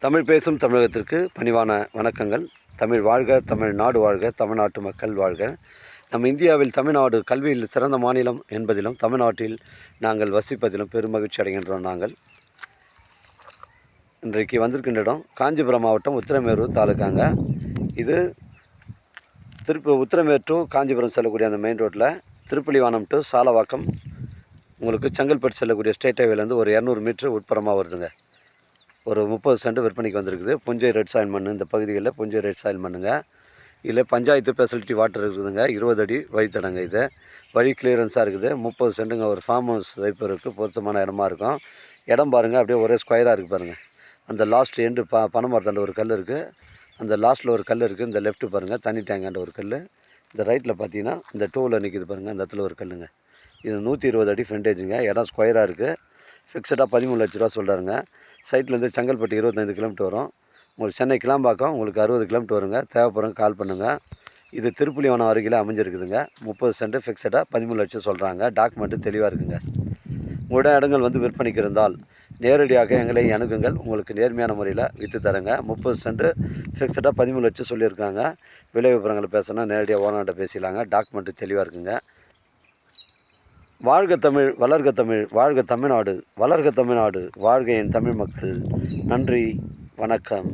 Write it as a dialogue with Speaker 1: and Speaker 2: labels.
Speaker 1: தமிழ் பேசும் தமிழகத்திற்கு பணிவான வணக்கங்கள். தமிழ் வாழ்க, தமிழ்நாடு வாழ்க, தமிழ்நாட்டு மக்கள் வாழ்க. நம் இந்தியாவில் தமிழ்நாடு கல்வியில் சிறந்த மாநிலம் என்பதிலும் தமிழ்நாட்டில் நாங்கள் வசிப்பதிலும் பெருமகிழ்ச்சி அடைகின்றோம். நாங்கள் இன்றைக்கு வந்திருக்கின்ற இடம் காஞ்சிபுரம் மாவட்டம் உத்திரமேரூர் தாலுக்காங்க. இது உத்திரமேரூர் டு காஞ்சிபுரம் செல்லக்கூடிய அந்த மெயின் ரோட்டில் திருப்புலிவானம் டு சாலவாக்கம் உங்களுக்கு செங்கல்பட்டு செல்லக்கூடிய ஸ்டேட் ஹைவேலேருந்து ஒரு 200 மீட்டர் உட்புறமாக வருதுங்க. ஒரு 30 சென்ட் விற்பனைக்கு வந்திருக்குது. புஞ்சை ரெட் சாயில் மண். இந்த பகுதிகளில் புஞ்சை ரெட் சாயில் மண்ணுங்க. இதில் பஞ்சாயத்து ஃபெசிலிட்டி வாட்டர் இருக்குதுங்க. 20 அடி வழித்தடங்க. இது வழி கிளியரன்ஸாக இருக்குது. 30 சென்ட்டுங்க. ஒரு ஃபார்ம் ஹவுஸ் வைப்பருக்கு பொருத்தமான இடமா இருக்கும். இடம் பாருங்கள், அப்படியே ஒரே ஸ்கொயராக இருக்குது பாருங்கள். அந்த லாஸ்ட் எண்டு பனைமரத்தாண்ட ஒரு கல் இருக்குது. அந்த லாஸ்ட்டில் ஒரு கல் இருக்குது. இந்த லெஃப்ட்டு பாருங்கள், தண்ணி டேங்காண்ட ஒரு கல். இந்த ரைட்டில் பார்த்தீங்கன்னா இந்த டூவில் நிற்கிது பாருங்கள், அந்த இடத்துல ஒரு கல்லுங்க. இது 120 அடி ஃப்ரண்டேஜுங்க. இடம் ஸ்கொயராக இருக்குது. ஃபிக்ஸடாக 13 லட்ச ரூபா சொல்கிறாருங்க. சைட்லேருந்து செங்கல்பட்டு 25 கிலோமீட்டர் வரும். உங்களுக்கு சென்னை கிளாம்பாக்கம் உங்களுக்கு 60 கிலோமீட்டர் வருங்க. தேவைப்படுறவங்க கால் பண்ணுங்கள். இது திருப்புலிவானம் அருகில் அமைஞ்சிருக்குதுங்க. 30 சென்ட் ஃபிக்ஸடாக 13 லட்சம் சொல்கிறாங்க. டாக்குமெண்ட்டு தெளிவாக இருக்குங்க. உங்களுடைய இடங்கள் வந்து விற்பனைக்கு இருந்தால் நேரடியாக எங்களை அணுகுங்கள். உங்களுக்கு நேர்மையான முறையில் விற்று தரேங்க. 30 சென்ட் ஃபிக்ஸடாக 13 லட்சம் சொல்லியிருக்காங்க. விலை விவரங்களை பேசினா நேரடியாக ஓனர்கிட்ட பேசிடலாங்க. டாக்குமெண்ட்டு தெளிவாக இருக்குங்க. வாழ்க தமிழ், வளர்க தமிழ், வாழ்க தமிழ்நாடு, வளர்க தமிழ்நாடு, வாழ்க என் தமிழ் மக்கள். நன்றி, வணக்கம்.